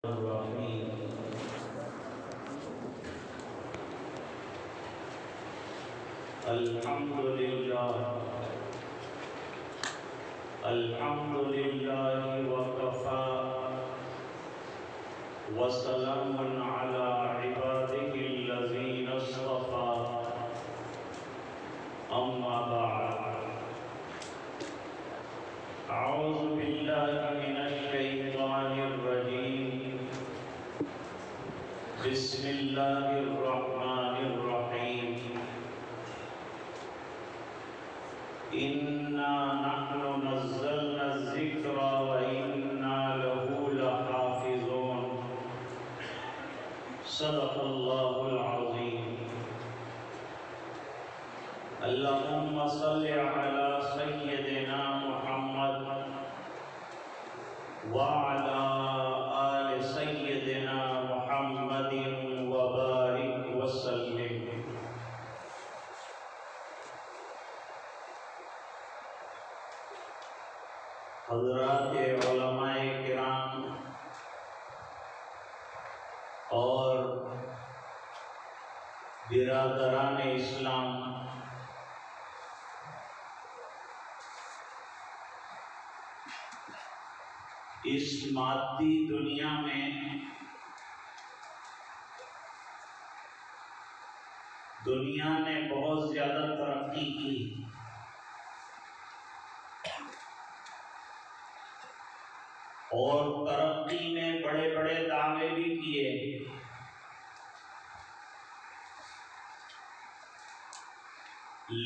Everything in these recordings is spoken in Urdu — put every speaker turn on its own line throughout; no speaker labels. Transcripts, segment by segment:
الرحیم الحمدللہ وکفی وسلام علی عبادہ الذین اصطفی اما بعد اعوذ باللہ من الشیطان الرجیم بسم اللہ الرحمن الرحیم اِنَّا نَحْنُ نَزَّلْنَا الذِّكْرَ وَإِنَّا لَهُ لَحَافِظُونَ صدق اللہ العظیم اللہم صلی علی سیدنا محمد وعلی آل سیدنا محمد وبارک وسلم۔ حضرات علماء کرام اور برادران اسلام، اس مادی دنیا میں دنیا نے بہت زیادہ ترقی کی، اور ترقی میں بڑے بڑے دعوے بھی کیے،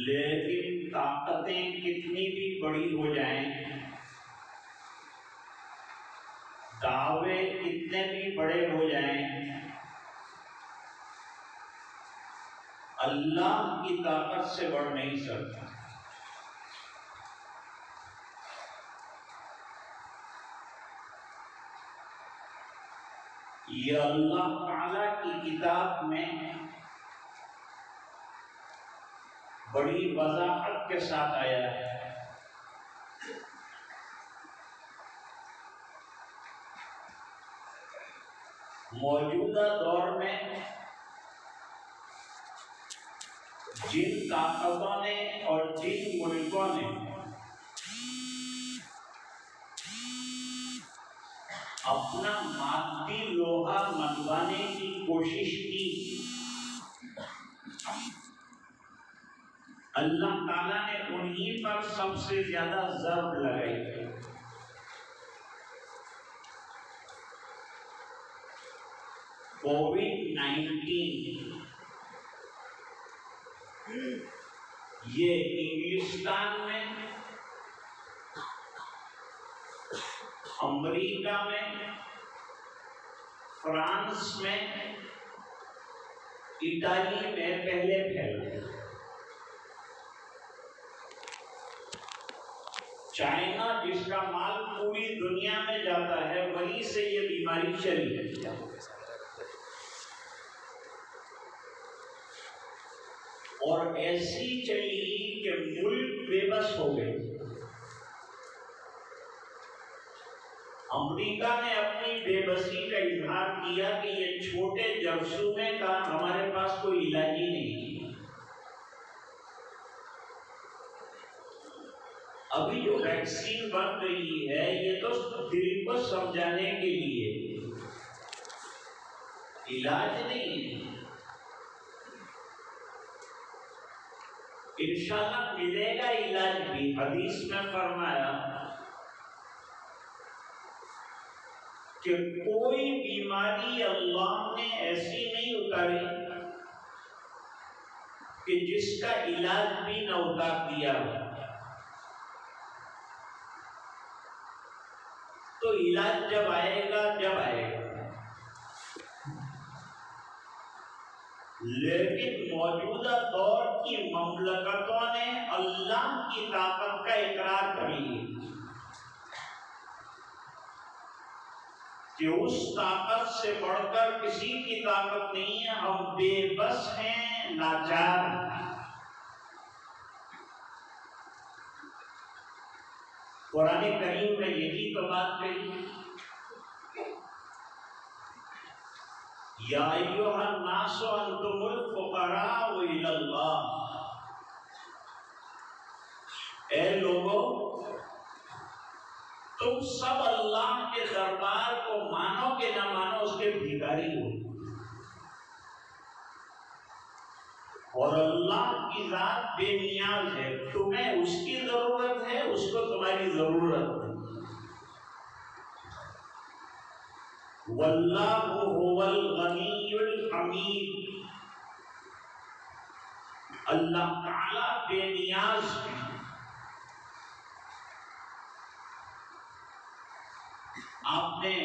لیکن طاقتیں کتنی بھی بڑی ہو جائیں، دعوے کتنے بھی بڑے ہو جائیں، اللہ کی طاقت سے بڑھ نہیں سکتا۔ یہ اللہ تعالیٰ کی کتاب میں بڑی وضاحت کے ساتھ آیا ہے۔ موجودہ دور میں جن طاقتوں نے اور جن ملکوں نے اپنا مادی لوہا منوانے کی کوشش کی، اللہ تعالیٰ نے انہی پر سب سے زیادہ ضرب لگائی۔ کووڈ-19 یہ انگلستان میں، امریکہ میں، فرانس میں، اٹلی میں پہلے پھیلا، چائنا جس کا مال پوری دنیا میں جاتا ہے وہیں سے یہ بیماری چلی ہے، اور ایسی چلی کہ ملک بے بس ہو گئے۔ امریکہ نے اپنی بے بسی کا اظہار کیا کہ یہ چھوٹے جرثومے کا ہمارے پاس کوئی علاج ہی نہیں ہے۔ ابھی جو ویکسین بن رہی ہے یہ تو دل کو سمجھانے کے لیے، علاج نہیں ہے۔ انشاءاللہ ملے گا علاج بھی۔ حدیث میں فرمایا کہ کوئی بیماری اللہ نے ایسی نہیں اتاری کہ جس کا علاج بھی نہ اتار دیا۔ تو علاج جب آئے گا لیکن موجودہ دور کی مملکتوں نے اللہ کی طاقت کا اقرار کر لیا کہ اس طاقت سے بڑھ کر کسی کی طاقت نہیں ہے، ہم بے بس ہیں، لاچار ہیں۔ قرآن کریم میں یہی تو بات کہی یا ایھا الناس انتم الفقراء الی اللہ، اے لوگو تم سب اللہ کے دربار کو مانو کہ نہ مانو اس کے بھکاری ہو، اور اللہ کی ذات بے نیاز ہے، تمہیں اس کی ضرورت ہے، اس کو تمہاری ضرورت ہے۔ واللہ هو الغنی الحمید، اللہ تعالی بے نیاز ہے۔ آپ نے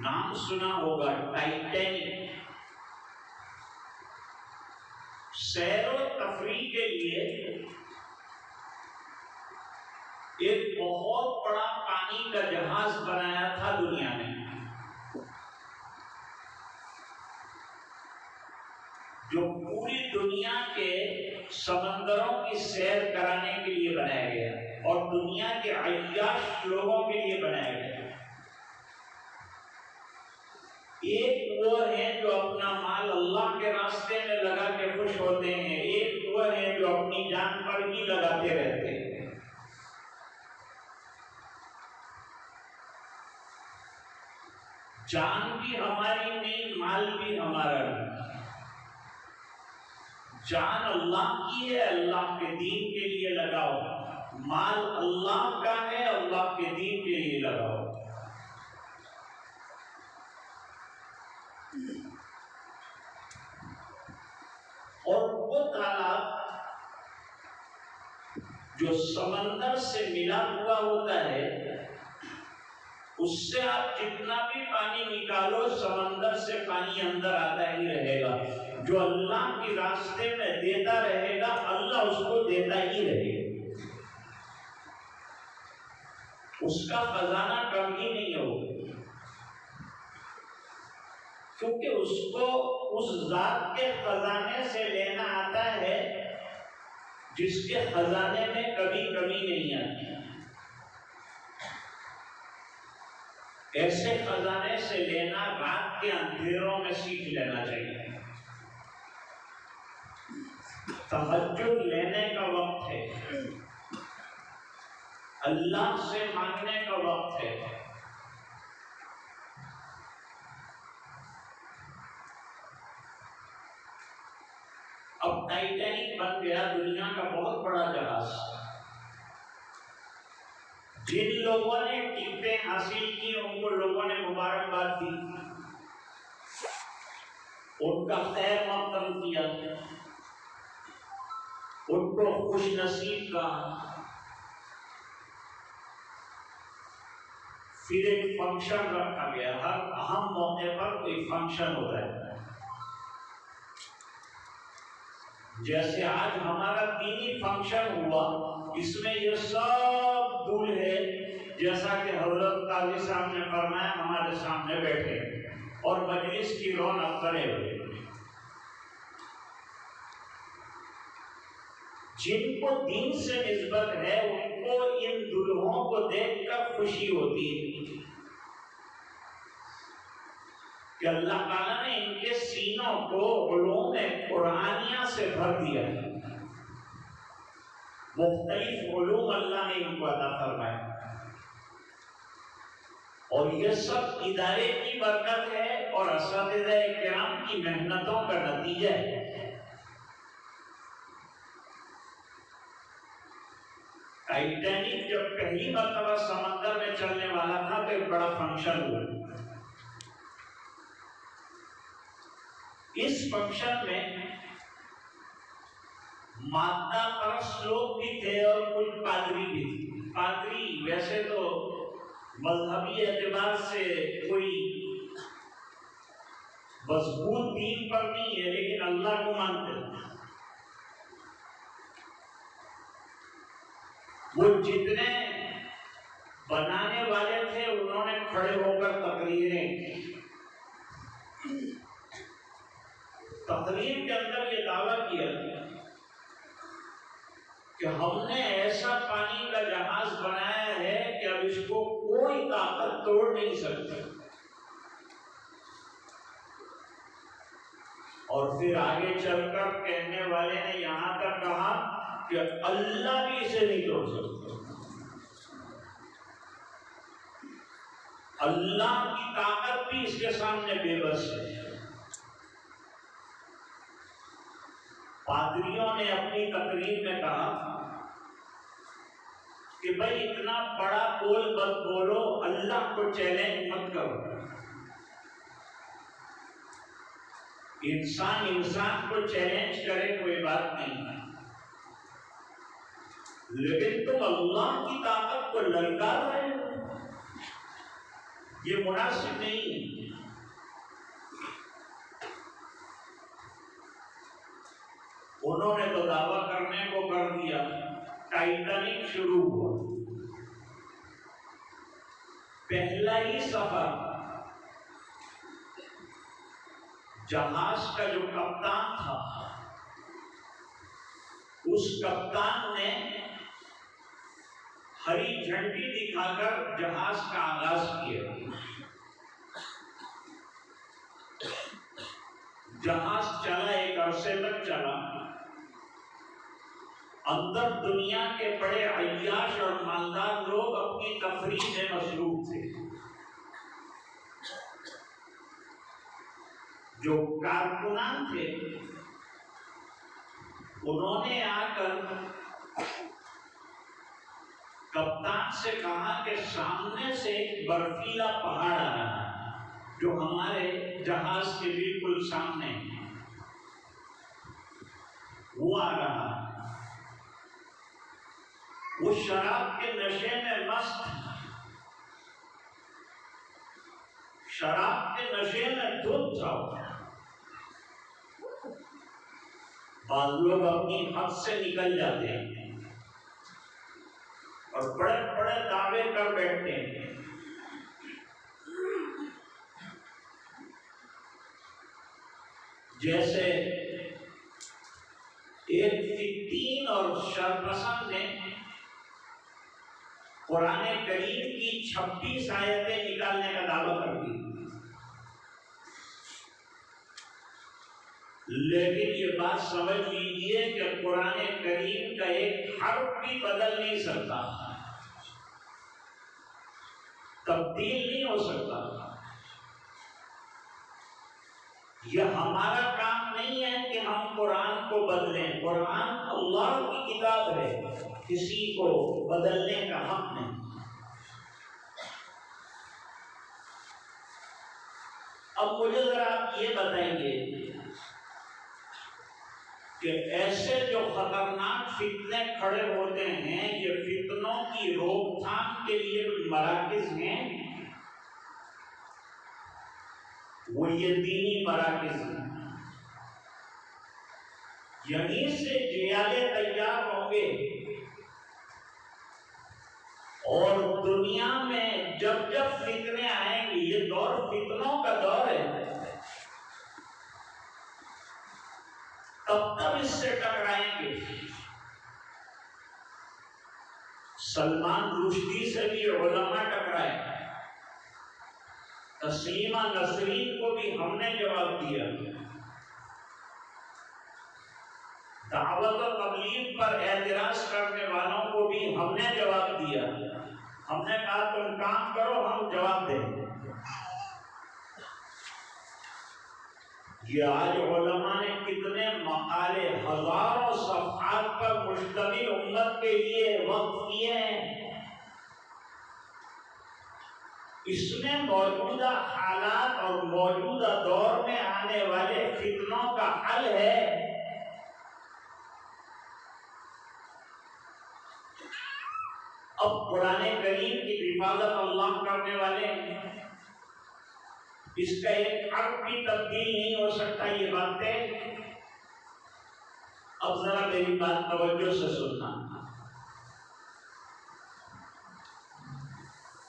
نام سنا ہوگا ٹائٹینک، سیر و تفریح کے لیے ایک بہت بڑا پانی کا جہاز بنایا تھا دنیا نے، جو پوری دنیا کے سمندروں کی سیر کرانے کے لیے بنایا گیا اور دنیا کے عیاش لوگوں کے لیے بنایا گیا۔ ایک وہ ہیں جو اپنا مال اللہ کے راستے میں لگا کے خوش ہوتے ہیں، ایک وہ ہیں جو اپنی جان پر ہی لگاتے رہتے ہیں۔ جان بھی ہماری نہیں، مال بھی ہمارا نہیں، جان اللہ کی ہے، اللہ کے دین کے لیے لگاؤ، مال اللہ کا ہے، اللہ کے دین کے لیے لگاؤ۔ اور وہ تالاب جو سمندر سے ملا ہوا ہوتا ہے، اس سے آپ جتنا بھی پانی نکالو سمندر سے پانی اندر آتا ہی رہے گا۔ جو اللہ کے راستے میں دیتا رہے گا اللہ اس کو دیتا ہی رہے گا، اس کا خزانہ کم ہی نہیں ہوگا، کیونکہ اس کو اس ذات کے خزانے سے لینا آتا ہے جس کے خزانے میں کبھی کمی نہیں آتی۔ ایسے خزانے سے لینا رات کے اندھیروں میں سیکھ لینا چاہیے۔ تہجد لینے کا وقت ہے، اللہ سے مانگنے کا وقت ہے۔ اب ٹائٹینک بن گیا دنیا کا بہت بڑا جہاز۔ جن لوگوں نے ٹکٹیں حاصل کی ان کو لوگوں نے مبارکباد دی، ان کا خیر مقدم کیا، ان کو خوش نصیب کہا۔ پھر ایک فنکشن رکھا گیا، ہر اہم موقع پر کوئی فنکشن ہوتا ہے، جیسے آج ہمارا دینی فنکشن ہوا، اس میں یہ سب دولہے جیسا کہ حضرت قاری صاحب نے فرمایا ہمارے سامنے بیٹھے اور مجلس کی رونق کرے ہوئے۔ جن کو دین سے نسبت ہے ان کو ان دلہوں کو دیکھ کر خوشی ہوتی ہے کہ اللہ تعالیٰ نے ان کے سینوں کو علوم قرآنیہ سے بھر دیا، مختلف علوم اللہ نے ان کو عطا فرمائے، اور یہ سب ادارے کی برکت ہے اور اساتذہ کرام کی محنتوں کا نتیجہ ہے۔ ٹائٹینک جب پہلی مرتبہ سمندر میں چلنے والا تھا تو ایک بڑا فنکشن ہوا۔ اس فنکشن میں مادہ پرست لوگ بھی تھے اور کچھ پادری بھی تھے۔ پادری ویسے تو مذہبی اعتبار سے کوئی مضبوط دین پر نہیں ہے، لیکن اللہ کو مانتے ہیں۔ وہ جتنے بنانے والے تھے انہوں نے کھڑے ہو کر تقریریں کی۔ تقریر کے اندر یہ دعویٰ کیا کہ ہم نے ایسا پانی کا جہاز بنایا ہے کہ اب اس کو کوئی طاقت توڑ نہیں سکتی، اور پھر آگے چل کر کہنے والے نے یہاں تک کہا کہ اللہ بھی اسے نہیں توڑ سکتا، اللہ کی طاقت بھی اس کے سامنے بے بس ہے۔ پادریوں نے اپنی تقریر میں کہا کہ بھائی اتنا بڑا بول مت بولو، اللہ کو چیلنج مت کرو۔ انسان انسان کو چیلنج کرے کوئی بات نہیں، لیکن تم اللہ کی طاقت کو للکار رہے ہو، یہ مناسب نہیں۔ انہوں نے تو دعویٰ کرنے کو کر دیا، ٹائٹینک شروع ہوا، پہلا ہی سفر جہاز کا جو کپتان تھا، اس کپتان نے ہری جھنڈی دکھا کر جہاز کا آغاز کیا۔ جہاز چلا، ایک عرصے تک چلا، اندر دنیا کے بڑے عیاش اور مالدار لوگ اپنی تفریح میں مصروف تھے۔ جو کارکنان تھے انہوں نے آ کر کپتان سے کہا کہ سامنے سے ایک برفیلا پہاڑ آ رہا ہے جو ہمارے جہاز کے بالکل سامنے ہے، وہ آ رہا ہے۔ وہ شراب کے نشے میں مست، شراب کے نشے میں دھت تھا۔ بعض لوگ اپنی حد سے نکل جاتے ہیں اور بڑے بڑے دعوے کر بیٹھتے ہیں۔ جیسے ایک فتین اور شرپسند نے قرآن کریم کی 26 آیتیں نکالنے کا دعویٰ کر دی، لیکن یہ بات سمجھ لیجیے کہ قرآن کریم کا ایک حرف بھی بدل نہیں سکتا، تبدیل نہیں ہو سکتا۔ یہ ہمارا کام نہیں ہے کہ ہم قرآن کو بدلیں، قرآن اللہ کی کتاب ہے، کسی کو بدلنے کا حق نہیں۔ اب مجھے ذرا آپ یہ بتائیں گے کہ ایسے جو خطرناک فتنے کھڑے ہوتے ہیں، یہ فتنوں کی روک تھام کے لیے مراکز ہیں، وہ یہ دینی مراکز ہیں۔ یہیں سے جیالے تیار ہوں گے، اور دنیا میں جب جب فتنے آئیں گے، یہ دور فتنوں کا دور ہے، تب تب اس سے ٹکرائیں گے۔ سلمان رشدی سے بھی علماء ٹکرائے، تسلیمہ نسرین کو بھی ہم نے جواب دیا، دعوت و تبلیغ پر اعتراض کرنے والوں کو بھی ہم نے جواب دیا۔ ہم نے کہا تم کام کرو، ہم جواب دیں گے۔ یہ آج علماء نے کتنے مقالے ہزاروں صفحات پر مشتمل امت کے لیے وقف کیے ہیں۔ اس میں موجودہ حالات اور موجودہ دور میں آنے والے فتنوں کا حل ہے۔ اب قرآن کریم کی حفاظت اللہ کرنے والے ہیں، اس کا ایک حرف بھی تبدیل نہیں ہو سکتا، یہ باتیں۔ اب ذرا میری بات توجہ سے سننا۔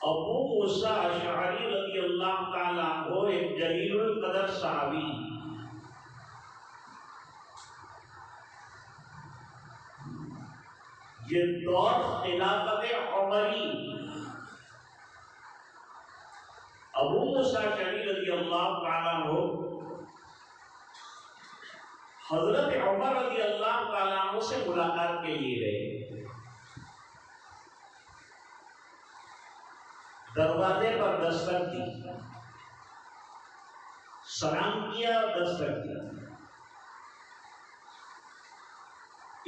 ابو موسیٰ اشعری رضی اللہ تعالیٰ عنہ ایک جلیل القدر صحابی، یہ دور خلافت عمری، ابو موسیٰ اشعری رضی اللہ تعالیٰ عنہ حضرت عمر رضی اللہ تعالیٰ عنہ سے ملاقات کے لیے گئے. دروازے پر دستک دی, سلام کیا اور دستک دی.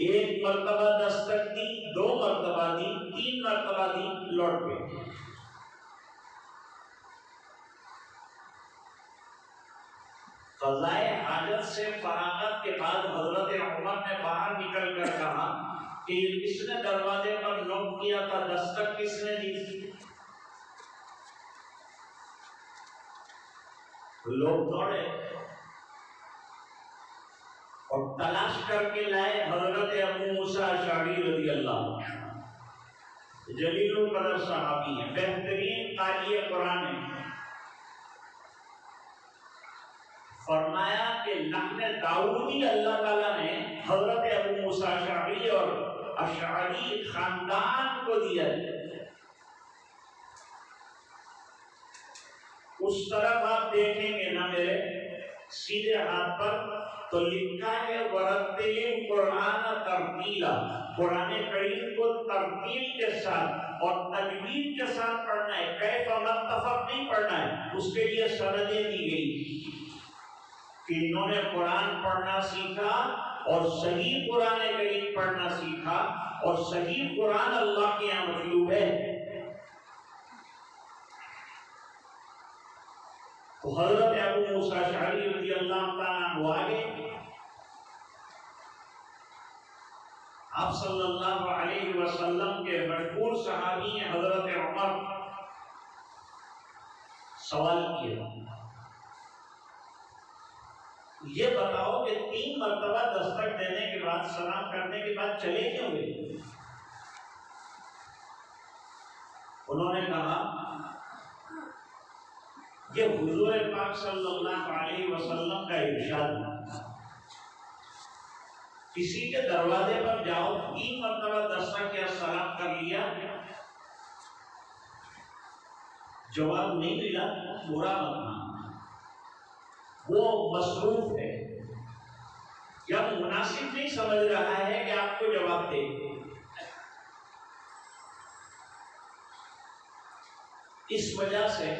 ایک مرتبہ دستک دی, 2 مرتبہ دی, 3 مرتبہ دی, لوٹ گئے. قضائے حاجت سے فراغت کے بعد حضرت عمر نے باہر نکل کر کہا کہ کس نے دروازے پر نوک کیا تھا, دستک کس نے دی تھی؟ لوگ دوڑے اور تلاش کر کے لائے حضرت ابو موسیٰ اشعری رضی اللہ عنہ, جلیل القدر صحابی ہیں, بہترین قاری قرآن ہیں. فرمایا کہ لحن داؤدی اللہ تعالیٰ نے حضرت ابو موسیٰ اشعری اور اشعری خاندان کو دیا ہے. اس طرف آپ دیکھیں گے نا میرے سیدھے ہاتھ پر تو لکھا ہے ورتل قرآن ترتیلا, قرآن کریم کو ترتیل کے ساتھ اور تجوید کے ساتھ پڑھنا ہے, کیف متفق نہیں پڑھنا ہے. اس کے لیے سندیں دی گئی کہ انہوں نے قرآن پڑھنا سیکھا اور صحیح قرآن کریم پڑھنا سیکھا, اور صحیح قرآن اللہ کے یہاں مطلوب ہے. تو حضرت ابو موسیٰ اشعری رضی اللہ تعالیٰ عنہ آگے, آپ صلی اللہ علیہ وسلم کے مشہور صحابی ہیں حضرت عمر, سوال کیا یہ بتاؤ کہ 3 مرتبہ دستک دینے کے بعد, سلام کرنے کے بعد چلے کیوں گئے؟ انہوں نے کہا یہ حضور پاک صلی اللہ علیہ وسلم کا ارشاد ہے, کسی کے دروازے پر جاؤ, 3 مرتبہ دستک کیا, سلام کر لیا, جواب نہیں ملا, برا مت ماننا, وہ مصروف ہے یا مناسب نہیں سمجھ رہا ہے کہ آپ کو جواب دے. اس وجہ سے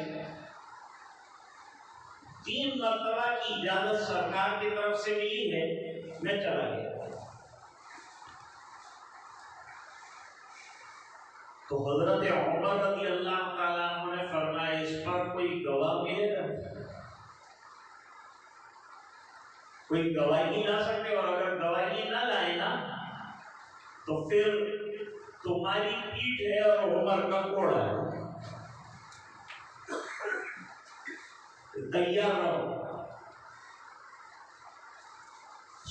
3 مرتبہ کی اجازت سرکار کی طرف سے ملی ہے, میں چلا گیا. تو حضرت عمر رضی اللہ تعالیٰ عنہ نے فرمایا اس پر کوئی گواہ ملے گا؟ کوئی گواہی لا سکتے, اور اگر گواہی نہ لائے نا تو پھر تمہاری پیٹھ ہے اور عمر کا کوڑا ہے, تیار رہو.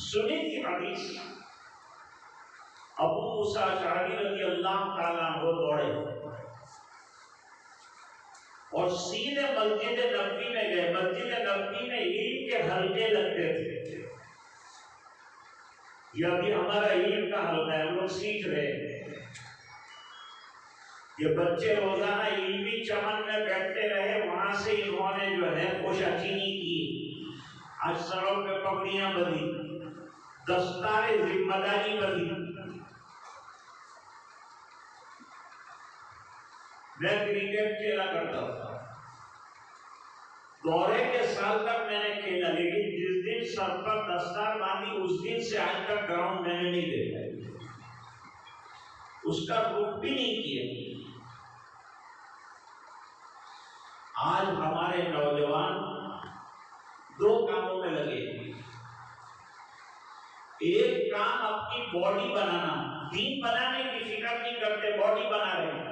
سنی کی حدیث, ابو موسیٰ اشعری رضی اللہ تعالیٰ عنہ دوڑے اور سیدھے مسجد نبوی میں گئے. مسجد نبوی میں علم کے حلقے لگتے تھے, یہ ابھی ہمارا علم کا حلقہ ہے, ہم لوگ سیکھ رہے ہیں. یہ بچے روزانہ علمی چمن میں بیٹھتے رہے, وہاں سے انہوں نے جو ہے خوشا چینی کی. آج سروں پہ پگڑیاں بندھی, دستار ذمہ داری بندھی. میں کرکٹ کھیلا کرتا تھا, دورے کے سال تک میں نے کھیلا, لیکن جس دن سر پر دستار باندھی اس دن سے آج تک گراؤنڈ میں نے نہیں دیکھا, اس کا رخ بھی نہیں کیا. آج ہمارے نوجوان 2 کاموں میں لگے. ایک کام اپنی باڈی بنانا, دین بنانے کی فکر نہیں کرتے, باڈی بنا رہے ہیں.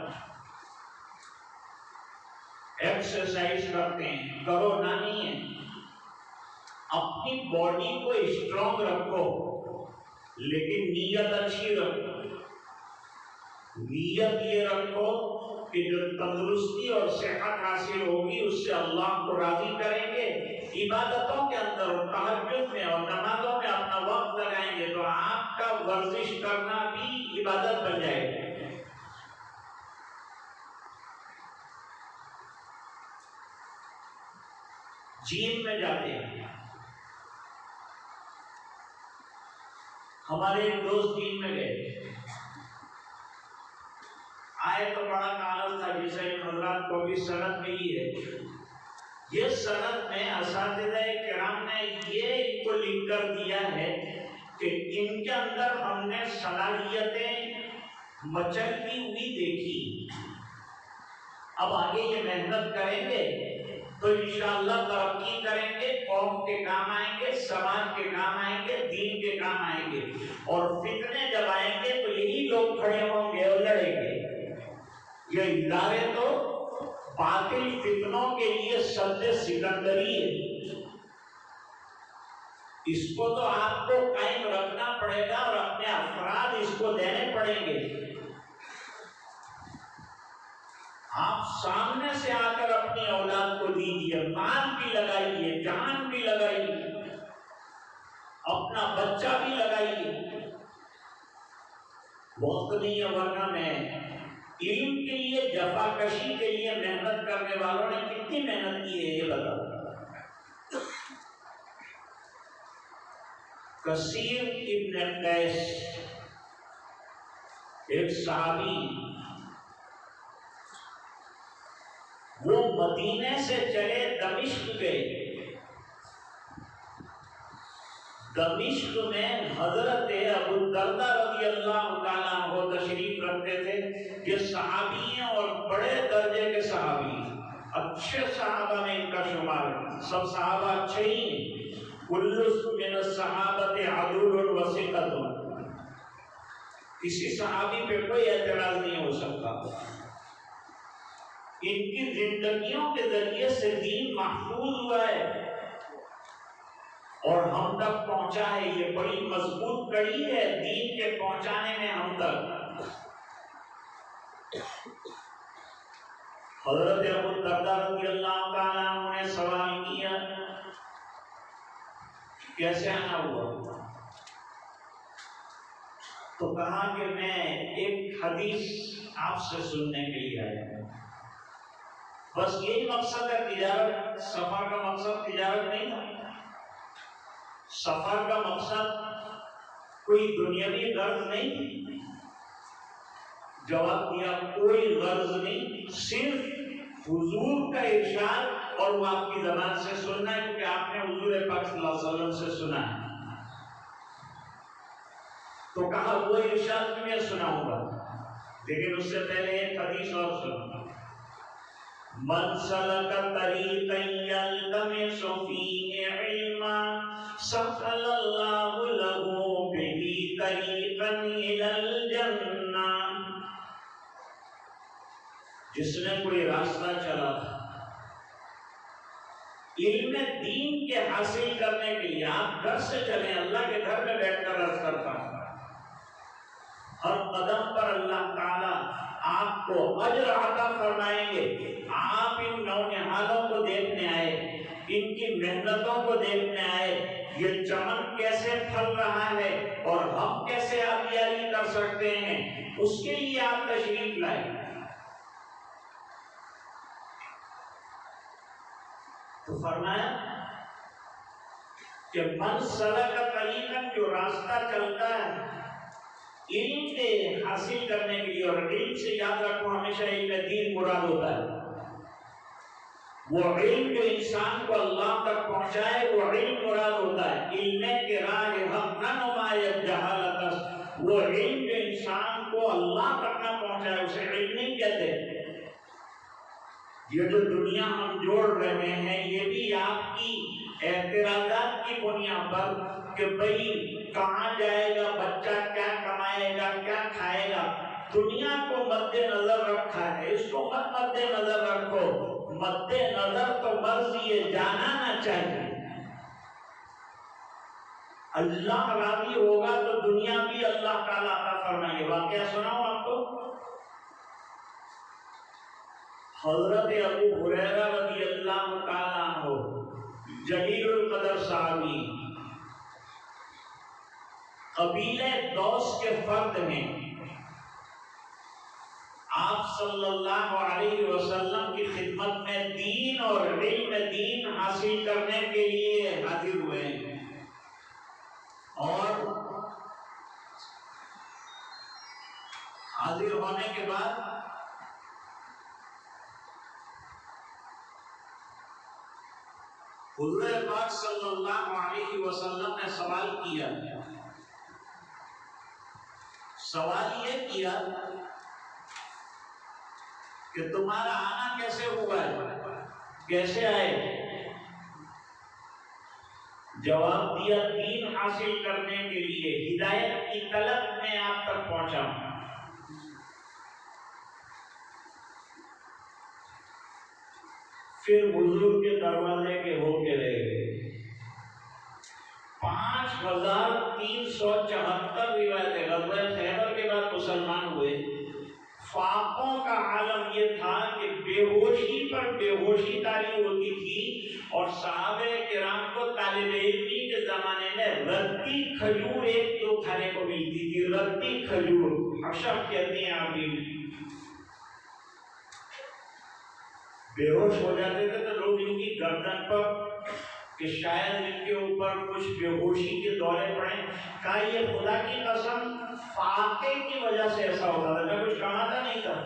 ایکسرسائز کرتے ہیں, کرو نہ نہیں ہے, اپنی باڈی کو اسٹرانگ رکھو, لیکن نیت اچھی رکھو. نیت یہ رکھو کہ جو تندرستی اور صحت حاصل ہوگی اس سے اللہ کو راضی کریں گے. عبادتوں کے اندر اور تہجد میں اور نمازوں میں اپنا وقت لگائیں گے تو آپ کا ورزش کرنا بھی عبادت بن جائے گا. جیم میں جاتے ہیں, ہمارے ایک دوست دین میں گئے، آئے تو بڑا کاغذ تھا جسے حضرات کو بھی سند ملی ہے۔ یہ سند میں اساتذہ کرام نے یہ ان کو لکھ کر دیا ہے کہ ان کے اندر ہم نے صلاحیتیں مچلتی ہوئی دیکھی، اب آگے یہ محنت کریں گے تو انشاءاللہ ترقی کریں گے، قوم کے کام آئیں گے، سماج کے کام آئیں گے، دین کے کام آئیں گے، اور فتنے جب آئیں گے تو یہی لوگ کھڑے ہوں گے اور لڑیں گے۔ یہ ادارے تو باطل فتنوں کے لیے سد سکندری ہے، اس کو تو آپ کو قائم رکھنا پڑے گا اور اپنے افراد اس کو دینے پڑیں گے۔ آپ سامنے سے آ کر اپنی اولاد کو دیجیے، مال بھی لگائیے، جان بھی لگائیے، اپنا بچہ بھی لگائیے۔ وقت نہیں ہے، ورنہ میں علم کے لیے، جفا کشی کے لیے محنت کرنے والوں نے کتنی محنت کی ہے یہ بتاؤ۔ کثیر ابن قیس ایک صحابی، وہ مدینے سے چلے دمشق گئے۔ دمشق میں حضرت ابو الدرداء رضی اللہ تعالیٰ عنہ تشریف رکھتے تھے۔ یہ صحابی ہیں اور بڑے درجے کے صحابی ہیں، اچھے صحابہ میں ان کا شمار ہے، سب صحابہ اچھے ہی ہیں۔ کل من الصحابۃ عدول وثقۃ، کسی صحابی پہ کوئی اعتراض نہیں ہو سکتا۔ ان کی زندگیوں کے ذریعے سے دین محفوظ ہوا ہے اور ہم تک پہنچا ہے۔ یہ بڑی مضبوط کڑی ہے دین کے پہنچانے میں ہم تک۔ حضرت ابو الدرداء رضی اللہ تعالیٰ عنہ نے سوال کیا، کیسے آنا ہوا؟ تو کہا کہ میں ایک حدیث آپ سے سننے کے لیے آیا ہوں۔ بس یہی مقصد ہے تجارت، سفر کا مقصد تجارت نہیں تھا، سفر کا مقصد کوئی دنیاوی غرض نہیں۔ جواب دیا کوئی غرض نہیں، صرف حضور کا ارشاد اور وہ آپ کی زبان سے سننا ہے، کیونکہ آپ نے حضور پاک صلی اللہ علیہ وسلم سے سنا ہے۔ تو کہا وہ ارشاد بھی میں سناؤں گا، لیکن اس سے پہلے ایک حدیث اور سنوں۔ من سلک طریقا یلتمس فیہ علما سہل اللہ لہ بہ طریقا الی الجنہ، جس نے کوئی راستہ چلا علم دین کے حاصل کرنے کے لیے، آپ گھر سے چلیں، اللہ کے گھر میں بیٹھ کر عرض کرتا ہوں، ہر قدم پر اللہ تعالیٰ آپ کو اجر عطا فرمائیں گے۔ آپ ان نونہالوں کو دیکھنے آئے، ان کی محنتوں کو دیکھنے آئے، یہ چمن کیسے پھل رہا ہے اور ہم کیسے آبیاری کر سکتے ہیں، اس کے لیے آپ تشریف لائے۔ تو فرمایا کہ من سلک طریقا، جو راستہ چلتا ہے علم کے حاصل کرنے کے لیے، اور علم سے یاد رکھو ہمیشہ علم دین مراد ہوتا ہے، وہ علم جو انسان کو اللہ تک پہنچائے وہ علم مراد ہوتا ہے۔ علم کے راہ حق نہ نمایت جہالت، وہ علم جو انسان کو اللہ تک نہ پہنچائے اسے علم نہیں کہتے۔ یہ جو دنیا ہم جوڑ رہے ہیں یہ بھی آپ کی اعتراضات کی بنیاد پر کہ بھئی کہاں جائے گا بچہ، کیا کمائے گا، کیا کھائے گا، دنیا کو مد نظر رکھا ہے، اس کو مد نظر رکھو۔ مد نظر تو مرض یہ جانا نہ چاہیے، اللہ راضی ہوگا تو دنیا بھی اللہ تعالیٰ عطا فرمائیں گے۔ واقعہ سناؤں آپ کو، حضرت ابو ہریرہ رضی اللہ تعالیٰ عنہ جلیل القدر صحابی، قبیلہ دوس کے فرد ہیں، آپ صلی اللہ علیہ وسلم کی خدمت میں دین اور علم دین حاصل کرنے کے لیے حاضر ہوئے ہیں، اور حضور پاک صلی اللہ علیہ وسلم نے سوال کیا، سوال یہ کیا کہ تمہارا آنا کیسے ہوا ہے، کیسے آئے؟ جواب دیا، دین حاصل کرنے کے لیے، ہدایت کی طلب میں آپ تک پہنچا ہوں۔ پھر حضور کے دروازے کے ہو کے رہ گئے۔ 5374 روایتیں غزوہ خیبر کے بعد مسلمان ہوئے۔ فاقوں کا عالم یہ تھا کہ بے ہوشی پر بے ہوشی طاری ہوتی تھی، اور صحابہ کرام کو طالب علمی کے زمانے میں رتی کھجور ایک دو کھانے کو ملتی تھی، رتی کھجور، حشب کہتے ہیں عربی میں۔ بے ہوش ہو جاتے تھے تو لوگ ان کی گردن پر کہ شاید ان کے اوپر کچھ بے ہوشی کے دورے پڑیں، کہا یہ خدا کی قسم فاقے کی وجہ سے ایسا ہوتا تھا، میں کچھ کماتا نہیں تھا،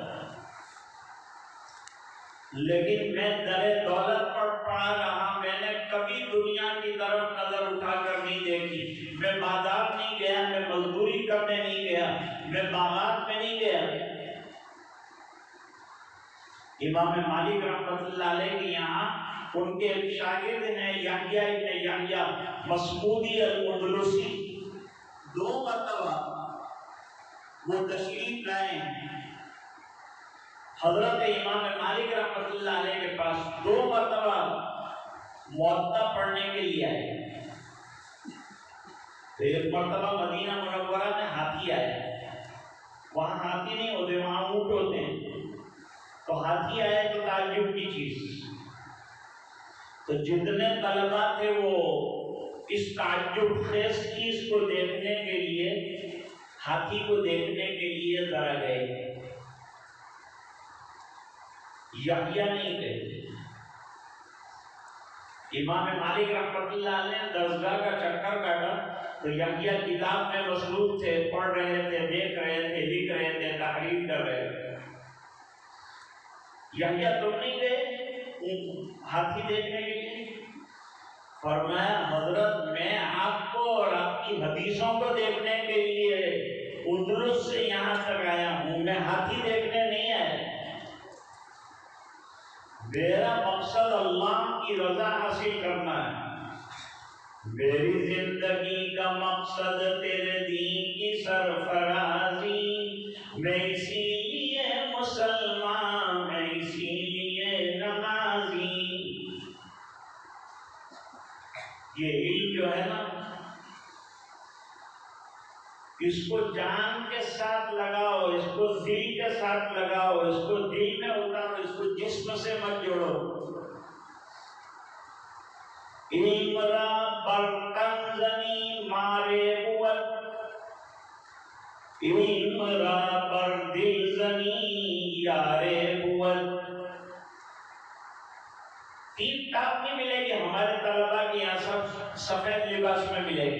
لیکن میں در دولت پر پڑا رہا، میں نے کبھی دنیا کی طرف نظر اٹھا کر نہیں دیکھی، میں بازار نہیں گیا، میں مزدوری کرنے نہیں گیا، میں باغات میں نہیں گیا۔ امام مالک رحمۃ اللہ علیہ کے یہاں ان کے ایک شاگرد ہیں یحییٰ ابن یحییٰ مسعودی الاندلسی، 2 مرتبہ وہ تشریف لائے حضرت امام مالک رحمۃ اللہ علیہ کے پاس، 2 مرتبہ موطا پڑھنے کے لیے آئے۔ تو ایک مرتبہ مدینہ منورہ میں ہاتھی آئے، وہاں ہاتھی نہیں ہوتے، وہاں اونٹ ہوتے ہیں، تو ہاتھی آئے تو تعجب کی چیز، تو جتنے طلبہ تھے وہ اس تعجب خیز چیز کو دیکھنے کے لیے، ہاتھی کو دیکھنے کے لیے ذرا گئے، یحییٰ نہیں گئے۔ امام مالک رحمۃ اللہ علیہ نے درسگاہ کا چکر کاٹا تو یحییٰ کتاب میں مصروف تھے، پڑھ رہے تھے، دیکھ رہے تھے، لکھ رہے تھے، تحریر کر رہے تھے۔ یحییٰ تم نہیں گئے ہاتھی دیکھنے کے لیے؟ فرمایا حضرت میں آپ کو اور آپ کی حدیثوں کو دیکھنے کے لیے اندلس سے یہاں تک آیا ہوں، میں ہاتھی دیکھنے نہیں آیا، میرا مقصد اللہ کی رضا حاصل کرنا ہے، میری زندگی کا مقصد تیرے دین کی سرفرازی، میں اسی لیے مسلمان، میں اسی لیے نمازی۔ یہ علم جو ہے نا، اس کو جان کے ساتھ لگاؤ، اس کو دل کے ساتھ لگاؤ، اس کو دل میں اتارو، اس کو جسم سے مت جوڑو۔ علم را برتن زنی مارے بود، علم را بر دل زنی یارے بود۔ 3 ٹاپ نہیں ملے گی ہمارے طلباء کے یہاں، سب سفید لباس میں ملے گی۔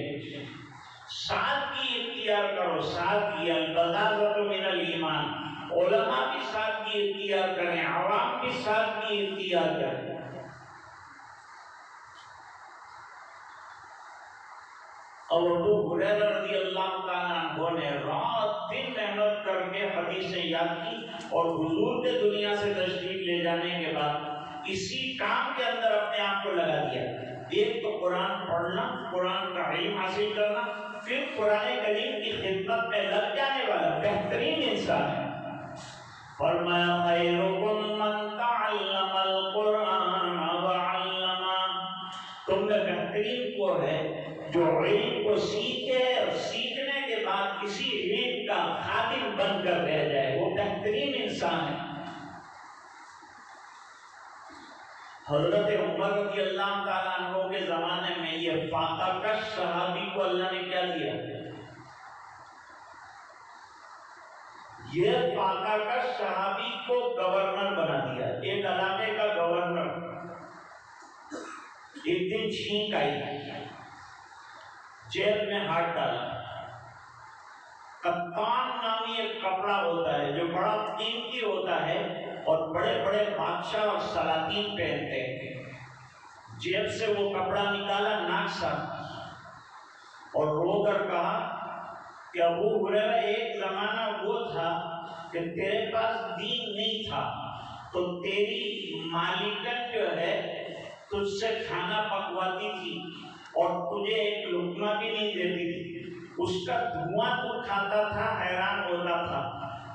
سادگی اختیار کرو، سادگی، البذاذۃ من الایمان، علماء بھی سادگی اختیار کریں، عوام بھی سادگی اختیار کریں۔ اور ابو ہریرہ رضی اللہ تعالیٰ عنہ نے رات دن محنت کر کے حدیثیں یاد کی، اور حضور کے دنیا سے تشریف لے جانے کے بعد اسی کام کے اندر اپنے آپ کو لگا دیا۔ ایک تو قرآن پڑھنا، قرآن کا علم حاصل کرنا، پھر قرآن کریم کی خدمت میں لگ جانے والا بہترین انسان ہے۔ فرمایا خیرکم من تعلم القرآن وعلمہ، تم میں بہترین وہ ہے جو علم کو سیکھے اور سیکھنے کے بعد کسی علم کا خادم بن کر رہ جائے، وہ بہترین انسان ہے۔ حضرت عمر رضی اللہ تعالیٰ عنہ کے زمانے میں یہ فاقہ کش صحابی کو اللہ نے کیا دیا؟ یہ فاقہ کش صحابی کو گورنر بنا دیا، ایک علاقے کا گورنر۔ ایک دن چھینک آئی، جیب میں ہاتھ ڈالا، کپتان نامی ایک کپڑا ہوتا ہے جو بڑا قیمتی ہوتا ہے اور بڑے بڑے بادشاہ اور سلاطین پہنتے ہیں، جیب سے وہ کپڑا نکالا ناک صاف اور رو کر کہا کہ ابو ہریرہ ایک زمانہ وہ تھا کہ تیرے پاس دین نہیں تھا تو تیری مالکن جو ہے تجھ سے کھانا پکواتی تھی اور تجھے ایک لقمہ بھی نہیں دیتی تھی، اس کا دھواں تو کھاتا تھا، حیران ہوتا تھا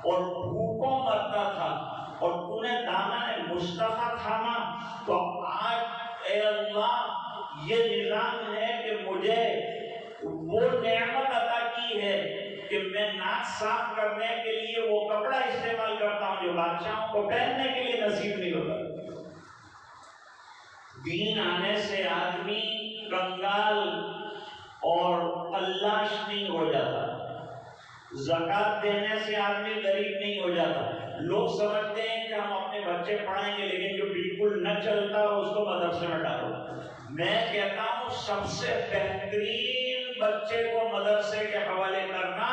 اور بھوکوں مرتا تھا، اور تو نے دامن مصطفیٰ تھاما۔ تو آج اے اللہ یہ نظام ہے کہ مجھے وہ نعمت عطا کی ہے کہ میں ناک صاف کرنے کے لیے وہ کپڑا استعمال کرتا ہوں جو بادشاہوں کو پہننے کے لیے نصیب نہیں ہوتا۔ دین آنے سے آدمی کنگال اور اللہ نہیں ہو جاتا، زکوٰۃ دینے سے آدمی غریب نہیں ہو جاتا۔ لوگ سمجھتے ہیں کہ ہم اپنے بچے پڑھائیں گے، لیکن جو بالکل نہ چلتا اس کو مدرسے میں ڈالو۔ میں کہتا ہوں سب سے بہترین بچے کو مدرسے کے حوالے کرنا،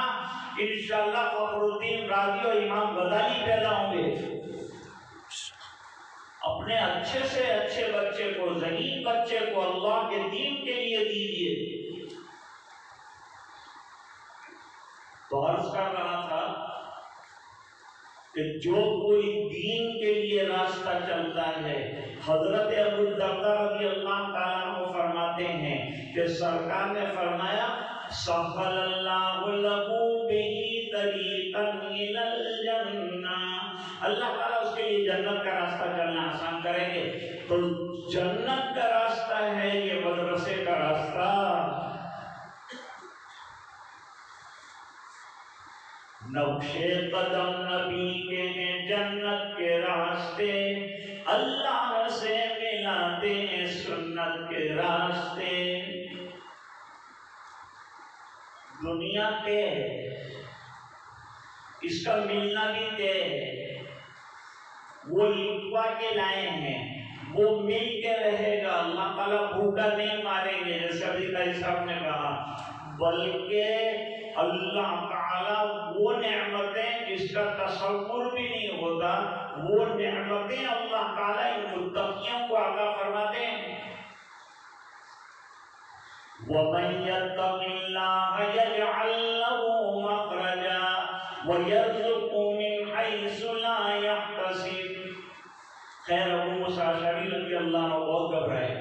انشاءاللہ فخر الدین رازی اور امام غزالی پیدا ہوں گے۔ اپنے اچھے سے اچھے بچے کو، ذہین بچے کو اللہ کے دین کے لیے دیجیے۔ تو عرض کر رہا تھا کہ جو کوئی دین کے لیے راستہ چلتا ہے، حضرت ابو رضی اللہ تعالیٰ عنہ فرماتے ہیں کہ سرکار نے فرمایا سَخَّلَ اللَّهُ لَهُ بِهِ طَرِيقًا إِلَى الْجَنَّةِ، اللہ تعالیٰ اس کے لیے جنت کا راستہ چلنا آسان کریں گے۔ تو جنت کا راستہ ہے یہ مدرسے کا راستہ۔ نقشے قدم نبی کے ہیں جنت کے راستے، اللہ سے ملاتے ہیں سنت کے راستے۔ دنیا طے ہے، اس کا ملنا بھی طے ہے، وہ لکھوا کے لائے ہیں، وہ مل کے رہے گا۔ اللہ تعالیٰ بھوکا نہیں ماریں گے جیسے ابھی قاری صاحب نے کہا، بلکہ اللہ تعالیٰ وہ نعمتیں جس کا تصور بھی نہیں ہوتا، وہ نعمتیں اللہ تعالیٰ ان متقیوں کو عطا فرماتے ہیں۔ وَمَن يَتَّقِ اللَّهَ يَجْعَل لَّهُ مَخْرَجًا وَيَرْزُقْهُ مِنْ حَيْثُ لَا يَحْتَسِبُ۔ خیر ابو موسیٰ اشعری رضی اللہ عنہ بہت گھبرائے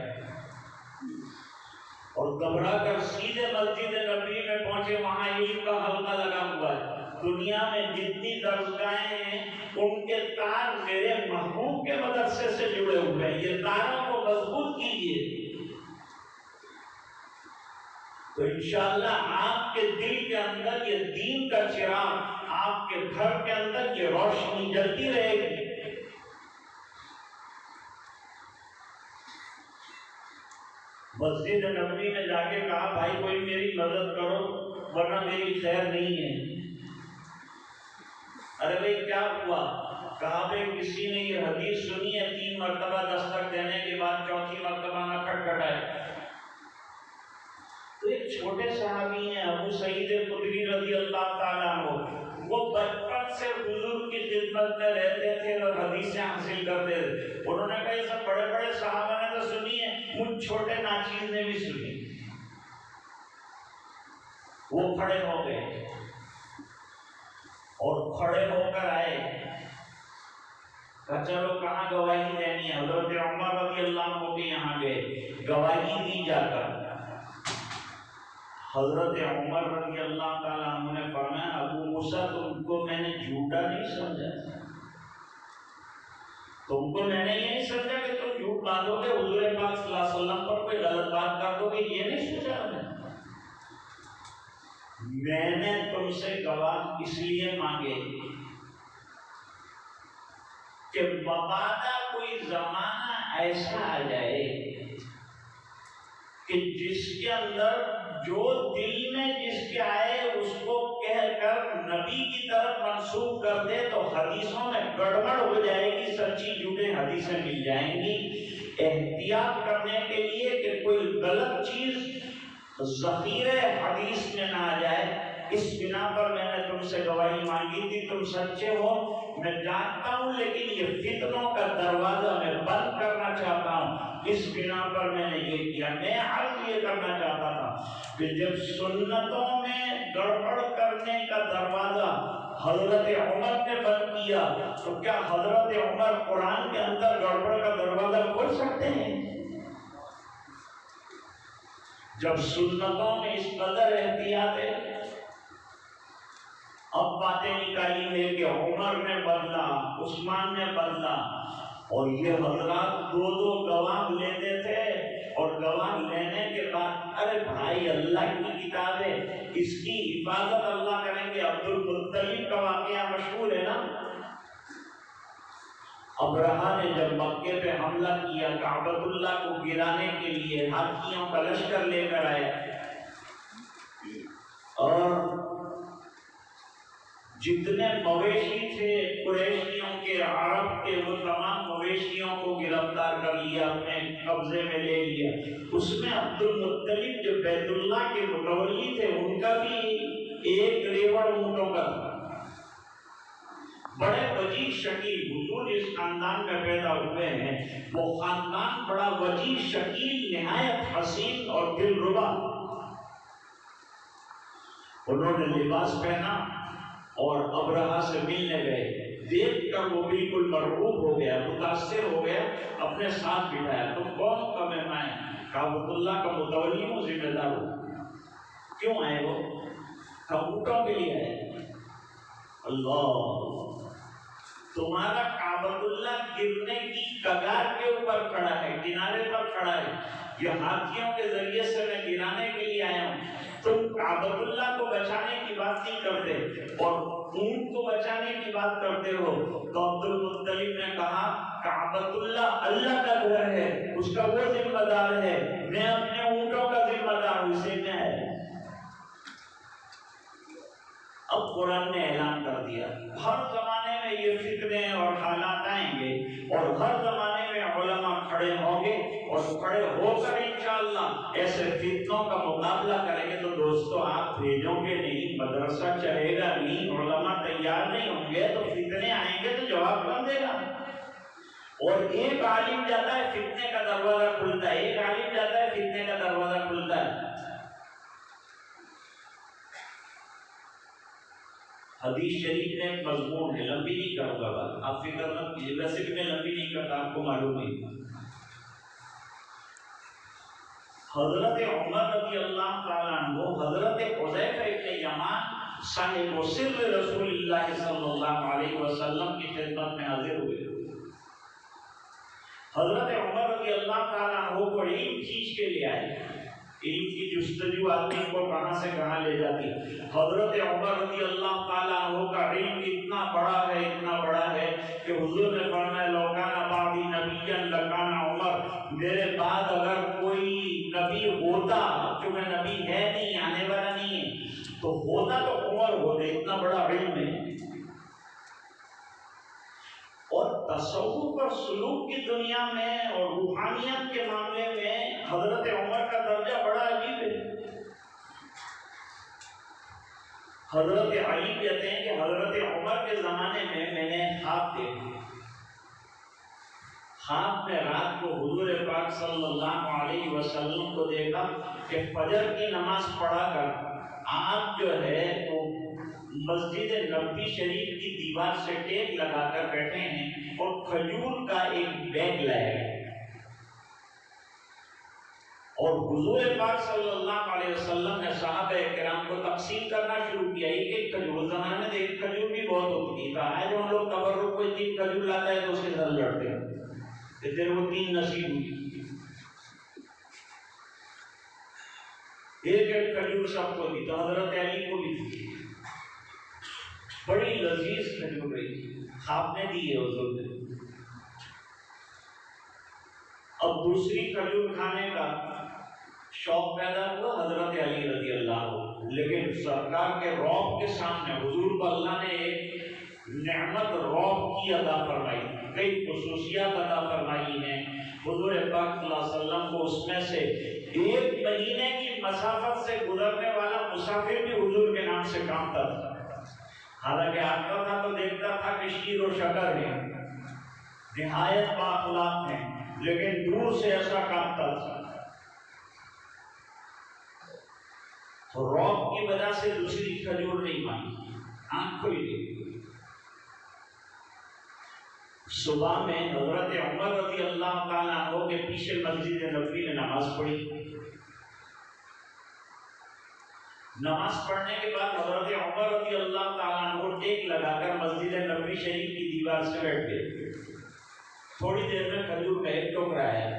اور گھبرا کر سیدھے مسجد نبوی میں پہنچے، وہاں علم کا حلقہ لگا ہوا ہے۔ دنیا میں جتنی درسگاہیں ہیں ان کے تار میرے محبوب کے مدرسے سے جڑے ہوئے ہیں، یہ تاروں کو مضبوط کیجیے تو انشاءاللہ آپ کے دل کے اندر یہ دین کا چراغ، آپ کے گھر کے اندر یہ روشنی جلتی رہے گی۔ مسجد نبوی میں جا کے کہا بھائی کوئی میری مدد کرو ورنہ میری خیر نہیں ہے۔ ارے بھائی کیا ہوا؟ کہا بھائی کسی نے یہ حدیث سنی ہے 3 مرتبہ دستک دینے کے بعد 4تھی مرتبہ نہ کھٹکھٹائے۔ تو ایک چھوٹے صحابی ہیں ابو سعید خدری رضی اللہ تعالیٰ عنہ، وہ بچپن سے حضور کی خدمت میں رہتے تھے اور حدیثیں حاصل کرتے تھے۔ انہوں نے کہا یہ سب بڑے بڑے صحابہ نے تو سنی ہے، مجھ چھوٹے ناچیز نے بھی سنی۔ وہ کھڑے ہو گئے اور کھڑے ہو کر آئے، کہا چلو کہاں گواہی دینی ہے؟ حضرت عمر رضی اللہ عنہ کے یہاں گئے، گواہی دی جا کر۔ حضرت عمر رضی اللہ تعالیٰ عنہ نے فرمایا ابو موسیٰ تم کو میں نے جھوٹا نہیں سمجھا، تم کو میں نے یہ نہیں سمجھا کہ تم جھوٹ باندھو گے، حضور پاک صلی اللہ علیہ وسلم پر کوئی غلط بات کر دو گے، یہ نہیں سوچا میں نے تم سے گواہ اس لیے مانگے کہ مبادا کوئی زمانہ ایسا آ جائے کہ جس کے اندر جو دل میں جس کے آئے اس کو کہہ کر نبی کی طرف منسوب کر دے تو حدیثوں میں گڑبڑ ہو جائے گی، سچی جھوٹے حدیثیں مل جائیں گی۔ احتیاط کرنے کے لیے کہ کوئی غلط چیز ذخیرے حدیث میں نہ آ جائے، اس بنا پر میں نے تم سے گواہی مانگی تھی، تم سچے ہو میں جانتا ہوں، لیکن یہ فتنوں کا دروازہ میں بند کرنا چاہتا ہوں، اس بنا پر میں نے یہ کیا۔ میں عرض یہ کرنا چاہتا تھا کہ جب سنتوں میں گڑبڑ کرنے کا دروازہ حضرت عمر نے بند کیا تو کیا حضرت عمر قرآن کے اندر گڑبڑ کا دروازہ کھول سکتے ہیں؟ جب سنتوں میں اس قدر احتیاط ہے، اب باتیں نکالی ہے کہ عمر نے بدلا، عثمان نے بدلا، اور یہ حضرات دو دو گواہ لیتے تھے، اور گواہ لینے کے بعد ارے بھائی اللہ کی کتاب ہے، اس کی حفاظت اللہ کریں گے۔ عبد المطلب کا واقعہ مشہور ہے نا، ابرہہ نے جب مکے پہ حملہ کیا کعبۃ اللہ کو گرانے کے لیے، ہاتھیوں کا لشکر لے کر آئے، اور جتنے مویشی تھے قریشیوں کے، عرب کے، وہ تمام مویشیوں کو گرفتار کر لیا، اپنے قبضے میں لے لیا۔ اس میں عبد المطلب جو بیت اللہ کے متولی تھے، ان کا بھی ایک ریوڑ اونٹوں کا تھا۔ بڑے وجیح شکیل، حضور جس خاندان میں پیدا ہوئے ہیں وہ خاندان بڑا وجیح شکیل، نہایت حسین اور دلربا۔ انہوں نے لباس پہنا اور ابرہہ سے ملنے گئے، دیکھ کر وہ بالکل مرعوب ہو گیا، متاثر ہو گیا، اپنے ساتھ بٹھایا۔ تم کون کا مہمان؟ کعبۃ اللہ کا متولی ہوں، ذمہ دار ہوں۔ کیوں آئے وہ؟ اونٹوں کے لیے آئے۔ اللہ، تمہارا کعبۃ اللہ گرنے کی کگار کے اوپر کھڑا ہے، کنارے پر کھڑا ہے، یہ ہاتھیوں کے ذریعے سے میں گرانے کے لیے آیا ہوں، تم کعبۃ اللہ کو بچانے کی بات نہیں کرتے اور اونٹ کو بچانے کی بات کرتے ہو۔ تو عبد المطلب نے کہا کعبۃ اللہ اللہ کا گھر ہے، اس کا وہ ذمہ دار ہے، میں اپنے اونٹوں کا ذمہ دار ہوں، اسے میں ہے۔ اب قرآن نے اعلان کر دیا ہر زمانے میں یہ فتنے اور حالات آئیں گے، اور ہر زمانے میں علماء کھڑے ہوں گے، اور کھڑے ہو کر انشاءاللہ ایسے فتنوں کا مقابلہ کریں گے۔ تو دوستو آپ بھیجو گے نہیں، مدرسہ چلے گا نہیں، علماء تیار نہیں ہوں گے تو فتنے آئیں گے تو جواب کون دے گا؟ اور ایک عالم جاتا ہے فتنے کا دروازہ کھلتا ہے، ایک عالم جاتا ہے فتنے کا دروازہ کھلتا ہے۔ حدیث شریف میں ایک مضمون ہے، لمبی نہیں کروں گا بات، آپ فکر مت کیجیے، ویسے بھی میں لمبی نہیں کرتا، آپ کو معلوم ہے۔ حضرت عمر رضی اللہ تعالیٰ عنہ، حضرت حذیفہ ابن یمان صاحب سر رسول اللہ صلی اللہ علیہ وسلم کی خدمت میں حاضر ہوئے۔ حضرت عمر رضی اللہ تعالیٰ عنہ کو علم کھینچ کے لے آئے، علم کی جستجو آدمی کو کہاں سے کہاں لے جاتی۔ حضرت عمر رضی اللہ تعالیٰ عنہ کا علم اتنا بڑا ہے، اتنا بڑا ہے کہ حضور نے فرمایا لو کان بعدی نبیا لکان عمر، میرے بعد اگر کوئی نبی ہوتا، چونکہ نبی ہے نہیں، آنے والا نہیں ہے، تو ہوتا تو عمر ہوتے، اتنا بڑا علم ہے۔ اور تصوف اور سلوک کی دنیا میں اور روحانیت کے معاملے میں حضرت عمر کا درجہ بڑا عجیب ہے۔ حضرت علی کہتے ہیں کہ حضرت عمر کے زمانے میں نے خواب دیکھا، خواب میں رات کو حضور پاک صلی اللہ علیہ وسلم کو دیکھا کہ فجر کی نماز پڑھا کر آپ جو ہے وہ مسجد نبوی شریف کی دیوار سے ٹیک لگا کر بیٹھے ہیں اور کھجور کا ایک بیگ لائے گئے، اور حضور پاک صلی اللہ علیہ وسلم نے صحابہ کرام کو تقسیم کرنا شروع کیا۔ ایک کھجور، زمانے میں ایک کھجور بھی بہت ہوتی تھی، آج ہم لوگ تبرک کوئی 3 کھجور لاتا ہے تو اس کے ساتھ لڑتے ہیں کہ تیرے وہ 3 نصیب ہوئی، ایک ایک کھجور سب کو دی، تو حضرت علی کو بھی دی، بڑی لذیذ کھجور رہی، خواب نے دی ہے حضور نے۔ اب دوسری کھجور کھانے کا شوق پیدا ہوا حضرت علی رضی اللہ عنہ، لیکن سرکار کے رعب کے سامنے حضور کو اللہ نے ایک نعمت رعب کی عطا فرمائی، کئی خصوصیات عطا فرمائی ہیں۔ حضور پاک صلی اللہ علیہ وسلم کو اس میں سے 1 مہینے کی مسافت سے گزرنے والا مسافر بھی حضور کے نام سے کامتا تھا، حالانکہ آتا تھا تو دیکھتا تھا کہ شیر و شکر ہے، نہایت بااخلاق ہیں، لیکن دور سے ایسا کانپتا تھا. تو رعب کی وجہ سے دوسری کھجور نہیں مانی، آنکھ کھل گئی. صبح میں حضرت عمر رضی اللہ تعالیٰ عنہ کے پیچھے مسجد نبوی میں نماز پڑھی. نماز پڑھنے کے بعد حضرت عمر رضی اللہ تعالیٰ عنہ ٹیک لگا کر مسجد نبوی شریف کی دیوار سے بیٹھ گئے. تھوڑی دیر میں کھجور کا ایک ٹوکرا ہے.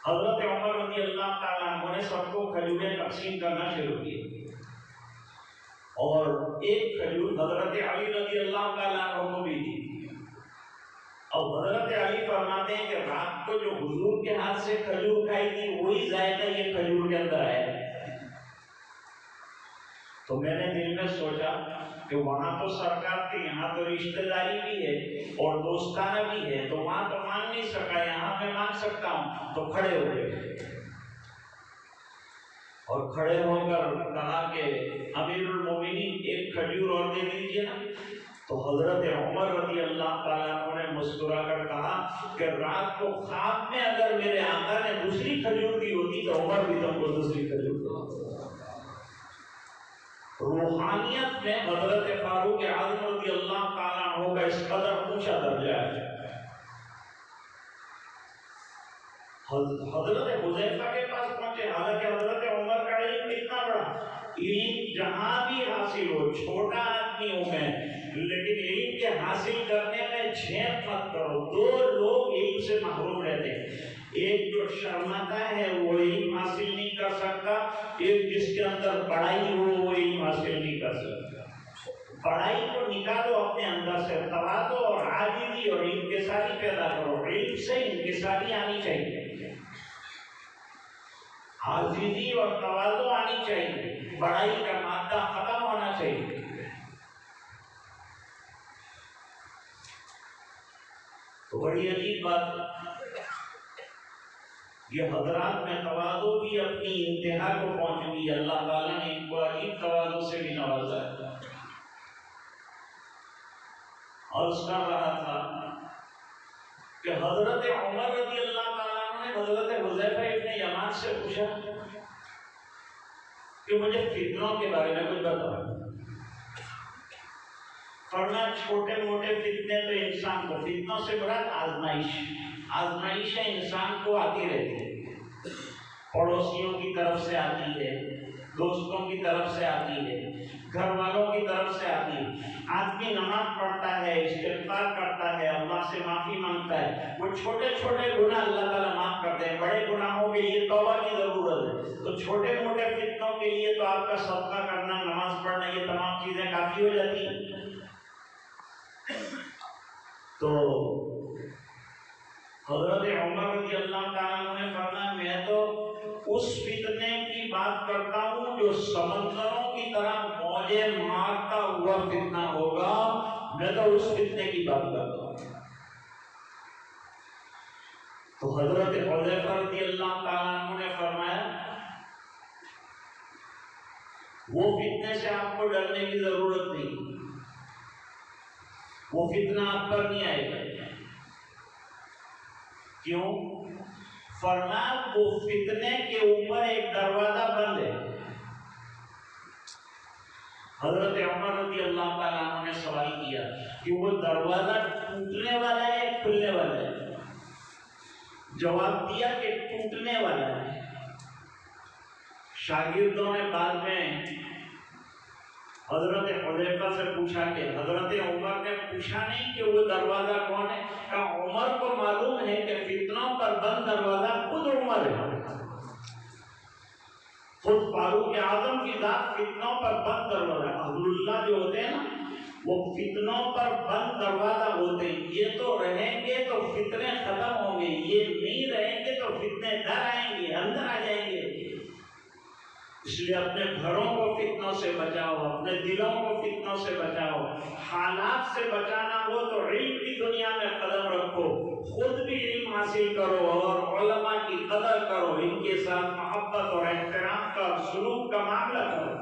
حضرت عمر رضی اللہ تعالیٰ عنہ نے سب کو کھجوریں تقسیم کرنا شروع کی، اور ایک کھجور حضرت علی رضی اللہ تعالیٰ عنہ کو بھی دی. اور حضرت علی فرماتے ہیں کہ رات کو جو حضور کے ہاتھ سے کھجور کھائی تھی وہی ذائقہ یہ کھجور کے اندر آیا. تو میں نے دل میں سوچا کہ وہاں تو سرکار تھی، یہاں تو رشتہ داری بھی ہے اور دوستانہ بھی ہے، تو وہاں تو مانگ نہیں سکا، یہاں میں مانگ سکتا ہوں. تو کھڑے ہو گئے اور کھڑے ہو کر کہا کہ امیر المومنین ایک کھجور اور دے دیجیے نا. تو حضرت عمر رضی اللہ تعالیٰ عنہ نے مسکرا کر کہا کہ رات کو خواب میں اگر میرے آقا نے دوسری کھجور دی ہوتی تو عمر بھی تم کو دوسری کھجور دی. روحانیت میں حضرت فاروق اعظم رضی اللہ تعالیٰ عنہ کا اس قدر اونچا درجہ ہے. حضرت حذیفہ کے پاس پہنچے، حالانکہ حضرت عمر کا علم کتنا بڑا، علم جہاں بھی حاصل ہو، چھوٹا آدمی ہو میں، لیکن علم کے حاصل کرنے میں جھیپ مت کرو. دو لوگ علم سے محروم رہتے ہیں، ایک جو شرماتا ہے وہ علم حاصل نہیں کر سکتا، ایک جس کے اندر پڑھائی ہو وہ علم حاصل نہیں کر سکتا. پڑھائی کو نکالو اپنے اندر سے، تواضع اور عاجزی اور انکساری پیدا کرو. علم سے انکساری آنی چاہیے، عاجزی اور تواضع آنی چاہیے، پڑھائی کا مادہ ختم ہونا چاہیے. تو بڑی عجیب بات، یہ حضرات میں تواضع بھی اپنی انتہا کو پہنچ گئی. اللہ تعالیٰ نے ان کو عجیب تواضع سے بھی نوازا ہے. اور اس کر رہا تھا کہ حضرت عمر رضی اللہ تعالیٰ عنہ نے حضرت حذیفہ ابن یمان سے پوچھا کہ مجھے فتنوں کے بارے میں کچھ بتاؤ. فرمایا چھوٹے موٹے فتنے تو انسان کو، فتنوں سے مراد آزمائشیں انسان کو آتی رہتی ہے. پڑوسیوں کی طرف سے آتی ہے، دوستوں کی طرف سے آتی ہے، گھر والوں کی طرف سے آتی ہے. آدمی نماز پڑھتا ہے، استغفار کرتا ہے، اللہ سے معافی مانگتا ہے، وہ چھوٹے چھوٹے گناہ اللہ تعالیٰ معاف کرتے ہیں. بڑے گناہوں کے لیے توبہ کی ضرورت ہے. تو چھوٹے موٹے فتنوں کے لیے تو آپ کا صدقہ کرنا، نماز پڑھنا، یہ تمام چیزیں کافی ہو جاتی ہیں. تو حضرت عمر رضی اللہ تعالیٰ عنہ نے فرمایا میں تو اس فتنے کی بات کرتا ہوں جو سمندروں کی طرح موجیں مارتا ہوا فتنہ ہوگا، میں تو اس فتنے کی بات کرتا ہوں. تو حضرت حذیفہ رضی اللہ تعالیٰ عنہ نے فرمایا وہ فتنے سے آپ کو ڈرنے کی ضرورت نہیں، وہ فتنہ آپ پر نہیں آئے گا. کیوں؟ فرمایا وہ فتنے کے اوپر ایک دروازہ بند ہے. حضرت عمر رضی اللہ تعالیٰ عنہ نے سوال کیا کہ وہ دروازہ ٹوٹنے والا ہے یا کھلنے والا ہے؟ جواب دیا کہ ٹوٹنے والا ہے. شاگردوں نے بعد میں حضرت حذیفہ سے پوچھا کہ حضرت عمر نے پوچھا نہیں کہ وہ دروازہ کون ہے، کہ عمر کو معلوم ہے کہ فتنوں پر بند دروازہ خود عمر ہے، خود فاروق اعظم کی ذات فتنوں پر بند دروازہ. عبداللہ جو ہوتے ہیں نا وہ فتنوں پر بند دروازہ ہوتے ہیں. یہ تو رہیں گے تو فتنے ختم ہوں گے، یہ نہیں رہیں گے تو فتنے در آئیں گے، اندر آ جائیں گے. اس لیے اپنے گھروں کو فتنوں سے بچاؤ، اپنے دلوں کو فتنوں سے بچاؤ. حالات سے بچانا ہو تو علم کی دنیا میں قدم رکھو، خود بھی علم حاصل کرو اور علماء کی قدر کرو، ان کے ساتھ محبت اور احترام کا سلوک کا معاملہ کرو.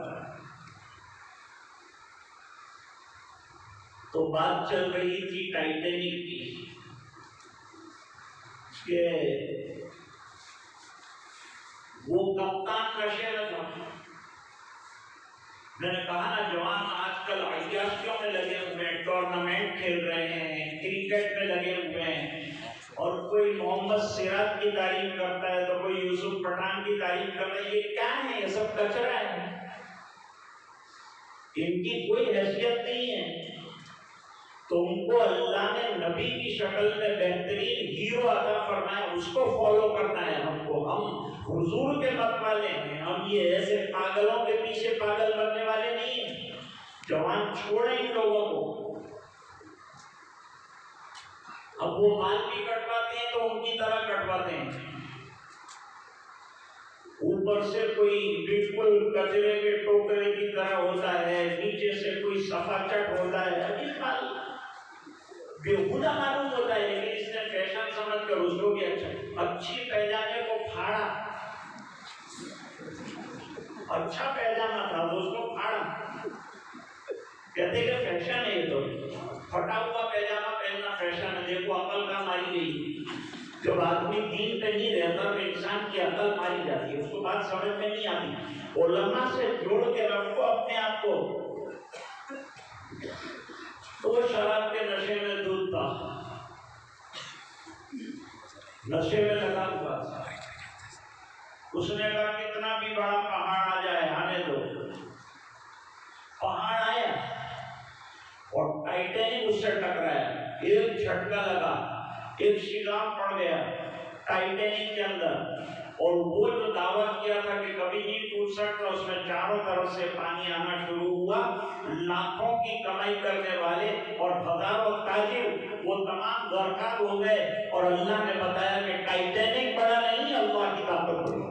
تو بات چل رہی تھی ٹائٹینک کی. کہ وہ کپتان نشے میں تھا. میں نے کہا نا جوان آج کل عیاشیوں میں لگے ہوئے ہیں، ٹورنامنٹ کھیل رہے ہیں، کرکٹ میں لگے ہوئے ہیں، اور کوئی محمد سراج کی تعریف کرتا ہے تو کوئی یوسف پٹھان کی تعریف کرتا ہے. یہ کیا ہے؟ یہ سب کچرا ہے، ان کی کوئی حیثیت نہیں ہے. تو ان کو اللہ نے نبی کی شکل میں بہترین ہیرو عطا فرمایا، اس کو فالو کرنا ہے ہم کو. ہم حضور کے مت والے ہیں، ہم یہ ایسے پاگلوں کے پیچھے پاگل بننے والے نہیں ہیں. جوان چھوڑیں ان لوگوں کو. اب وہ مال بھی کٹواتے ہیں تو ان کی طرح کٹواتے ہیں، اوپر سے کوئی بالکل کچرے کے ٹوکرے کی طرح ہوتا ہے، نیچے سے کوئی صفا چٹ ہوتا ہے. ابھی حال بےہودہ معلوم ہوتا ہے، لیکن اس نے فیشن سمجھ کر اس کو بھی اچھی پیجامے کو پھاڑا. اچھا پیجامہ تھا تو اس کو پھاڑا. کہتے کہ فیشن ہے، یہ تو پھٹا ہوا پیجامہ پہننا فیشن ہے. دیکھو عقل کا ماری گئی. جب آدمی دین پہ نہیں رہتا تو انسان کی عقل ماری جاتی ہے، اس کو بات سمجھ میں نہیں آتی. علماء سے جوڑ کے رکھو اپنے آپ کو. تو وہ شراب کے نشے میں دودھ تھا، نشے میں لگا ہوا تھا. اس نے کہا کتنا بھی بڑا پہاڑ آ جائے آنے دو. پہاڑ آیا اور ٹائٹینک اس سے ٹکرایا، ایک جھٹکا لگا، ایک شگاف پڑ گیا ٹائٹینک کے اندر. اور وہ جو دعویٰ کیا تھا کہ کبھی نہیں ٹوٹ سکتا، اس میں چاروں طرف سے پانی آنا شروع ہوا. لاکھوں کی کمائی کرنے والے اور ہزاروں تاجر وہ تمام غرقاب ہو گئے. اور اللہ نے بتایا کہ ٹائٹینک بڑا نہیں، اللہ کی طاقت بڑی.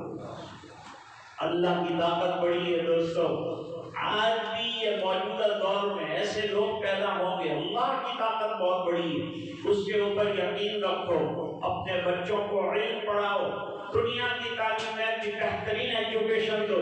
اللہ کی طاقت بڑی ہے دوستو. آج بھی یہ موجودہ دور میں ایسے لوگ پیدا ہوں گے. اللہ کی طاقت بہت بڑی ہے، اس کے اوپر یقین رکھو. اپنے بچوں کو علم پڑھاؤ، دنیا کی تعلیم میں بھی بہترین ایجوکیشن دو،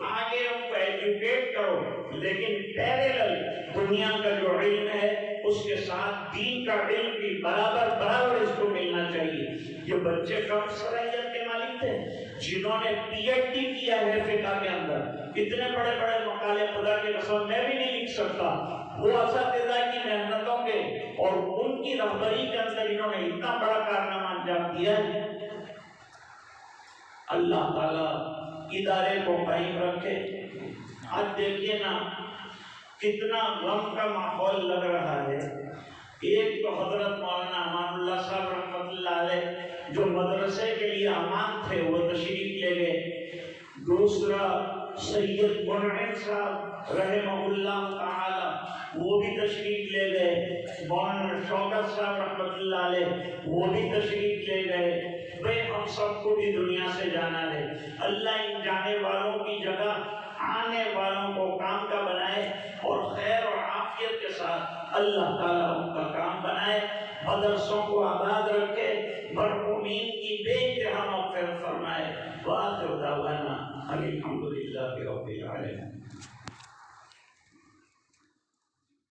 آگے ان کو ایجوکیٹ کرو، لیکن پیرالل دنیا کا جو علم ہے اس کے ساتھ دین کا علم بھی برابر اس کو ملنا چاہیے. یہ بچے کم صلاحیت کے مالک تھے جنہوں نے پی ایچ ڈی کیا ہے فقہ کے اندر. اتنے بڑے بڑے مقالے خدا کی قسم میں بھی نہیں لکھ سکتا. وہ اساتذہ کی محنتوں کے اور ان کی رہبری کے اندر انہوں نے اتنا بڑا کارنامہ انجام دیا ہے. اللہ تعالی ادارے کو قائم رکھے. آج دیکھیے نا کتنا غم کا ماحول لگ رہا ہے. ایک تو حضرت مولانا احمد صاحب رحمۃ اللہ علیہ جو مدرسے کے لیے امان تھے وہ تشریف لے گئے. دوسرا سید منعم صاحب رحمہ اللہ تعالی وہ بھی تشریف لے گئے. مولانا شوکت صاحب رحمۃ اللہ علیہ وہ بھی تشریف لے گئے. بھئی ہم سب کو بھی دنیا سے جانا ہے. اللہ ان جانے والوں کی جگہ آنے والوں کو کام کا بنائے اور خیر اور عافیت کے ساتھ اللہ تعالیٰ ان کا کام بنائے. مدرسوں کو آباد رکھے، مرحومین کی بے انتہا مغفرت فرمائے. وآخر دعوانا الحمدللہ رب العالمین.